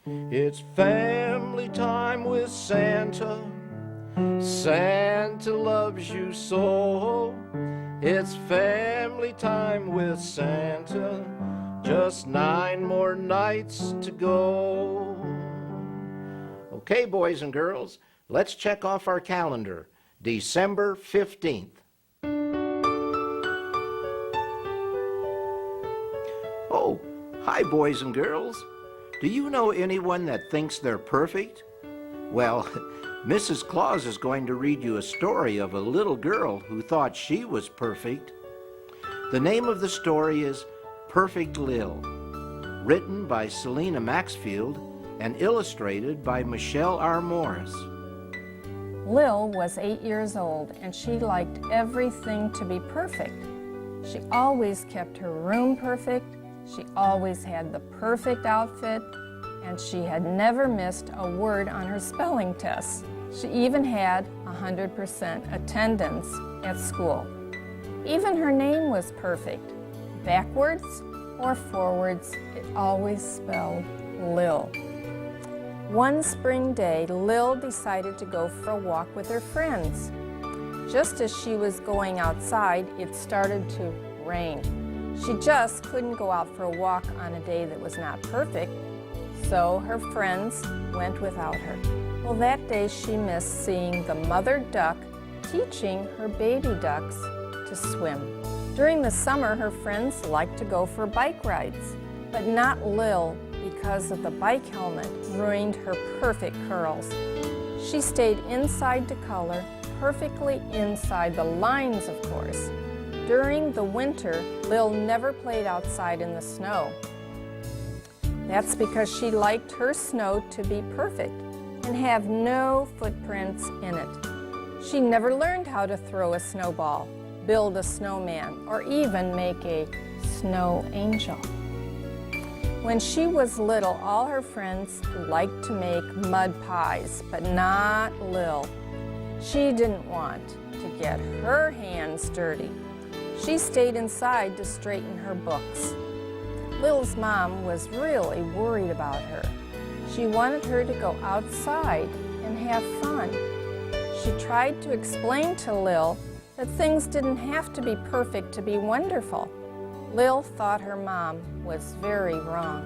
It's family time with Santa. Santa loves you so. It's family time with Santa. Just 9 more nights to go. Okay, boys and girls, let's check off our calendar. December 15th. Oh, hi, boys and girls. Do you know anyone that thinks they're perfect? Well, Mrs. Claus is going to read you a story of a little girl who thought she was perfect. The name of the story is Perfect Lil, written by Selena Maxfield and illustrated by Michelle Morse. Lil was 8 years old and she liked everything to be perfect. She always kept her room perfect, she always had the perfect outfit, and she had never missed a word on her spelling tests. She even had 100% attendance at school. Even her name was perfect. Backwards or forwards, it always spelled Lil. One spring day, Lil decided to go for a walk with her friends. Just as she was going outside, it started to rain. She just couldn't go out for a walk on a day that was not perfect, so her friends went without her. Well, that day she missed seeing the mother duck teaching her baby ducks to swim. During the summer, her friends liked to go for bike rides, but not Lil, because of the bike helmet ruined her perfect curls. She stayed inside to color, perfectly inside the lines, of course. During the winter, Lil never played outside in the snow. That's because she liked her snow to be perfect and have no footprints in it. She never learned how to throw a snowball, build a snowman, or even make a snow angel. When she was little, all her friends liked to make mud pies, but not Lil. She didn't want to get her hands dirty. She stayed inside to straighten her books. Lil's mom was really worried about her. She wanted her to go outside and have fun. She tried to explain to Lil that things didn't have to be perfect to be wonderful. Lil thought her mom was very wrong.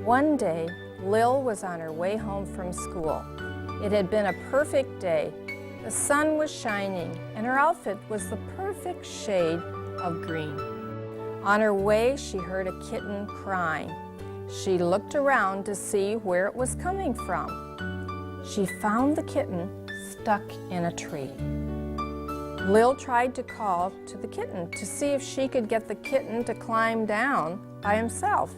One day, Lil was on her way home from school. It had been a perfect day. The sun was shining, and her outfit was the perfect shade of green. On her way, she heard a kitten crying. She looked around to see where it was coming from. She found the kitten stuck in a tree. Lil tried to call to the kitten to see if she could get the kitten to climb down by himself,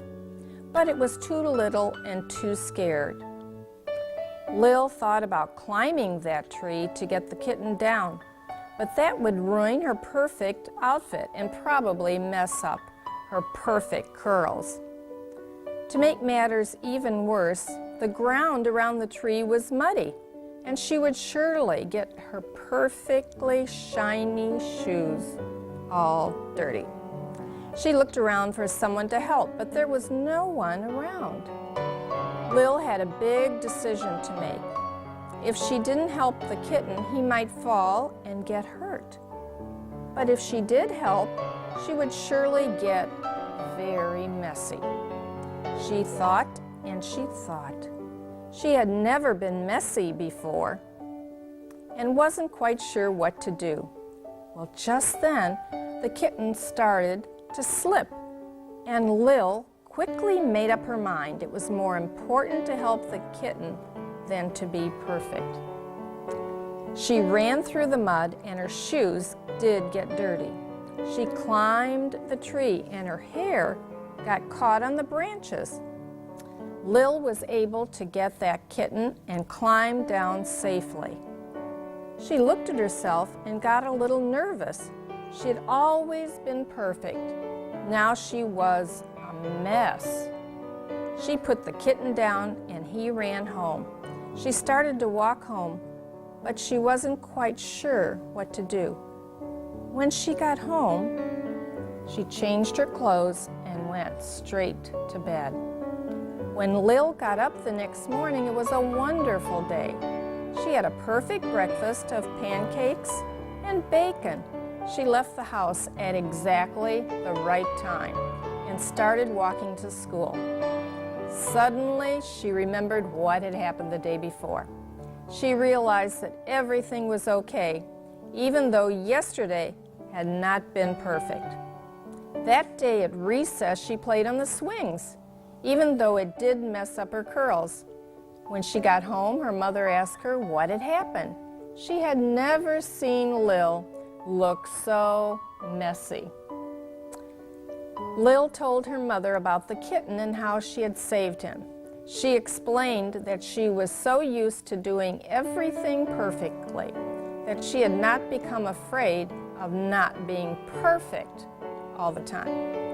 but it was too little and too scared. Lil thought about climbing that tree to get the kitten down, but that would ruin her perfect outfit and probably mess up her perfect curls. To make matters even worse, the ground around the tree was muddy, and she would surely get her perfectly shiny shoes all dirty. She looked around for someone to help, but there was no one around. Lil had a big decision to make. If she didn't help the kitten, he might fall and get hurt. But if she did help, she would surely get very messy. She thought and she thought. She had never been messy before and wasn't quite sure what to do. Well, just then, the kitten started to slip, and Lil quickly made up her mind it was more important to help the kitten than to be perfect. She ran through the mud, and her shoes did get dirty. She climbed the tree, and her hair got caught on the branches. Lil was able to get that kitten and climb down safely. She looked at herself and got a little nervous. She had always been perfect. Now she was a mess. She put the kitten down and he ran home. She started to walk home, but she wasn't quite sure what to do. When she got home, she changed her clothes and went straight to bed. When Lil got up the next morning, it was a wonderful day. She had a perfect breakfast of pancakes and bacon. She left the house at exactly the right time and started walking to school. Suddenly, she remembered what had happened the day before. She realized that everything was okay, even though yesterday had not been perfect. That day at recess, she played on the swings, even though it did mess up her curls. When she got home, her mother asked her what had happened. She had never seen Lil look so messy. Lil told her mother about the kitten and how she had saved him. She explained that she was so used to doing everything perfectly that she had not become afraid of not being perfect all the time.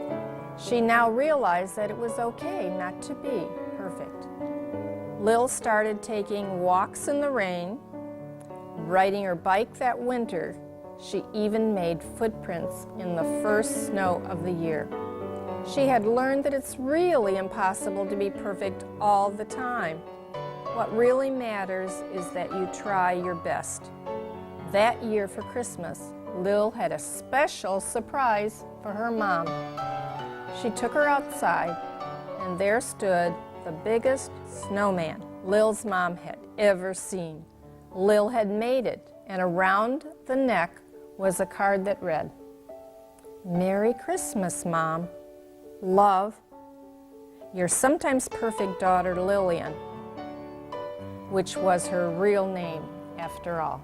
She now realized that it was okay not to be perfect. Lil started taking walks in the rain, riding her bike that winter. She even made footprints in the first snow of the year. She had learned that it's really impossible to be perfect all the time. What really matters is that you try your best. That year for Christmas, Lil had a special surprise for her mom. She took her outside, and there stood the biggest snowman Lil's mom had ever seen. Lil had made it, and around the neck was a card that read, "Merry Christmas, Mom. Love, your sometimes perfect daughter Lillian," which was her real name after all.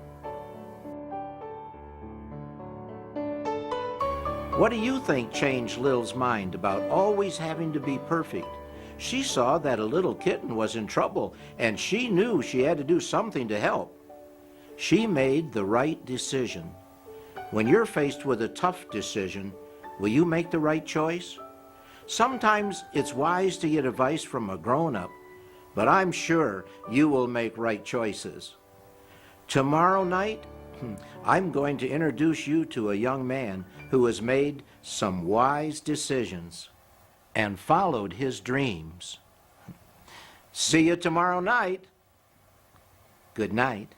What do you think changed Lil's mind about always having to be perfect? She saw that a little kitten was in trouble, and she knew she had to do something to help. She made the right decision. When you're faced with a tough decision, will you make the right choice? Sometimes it's wise to get advice from a grown-up, but I'm sure you will make right choices. Tomorrow night, I'm going to introduce you to a young man who has made some wise decisions and followed his dreams. See you tomorrow night. Good night.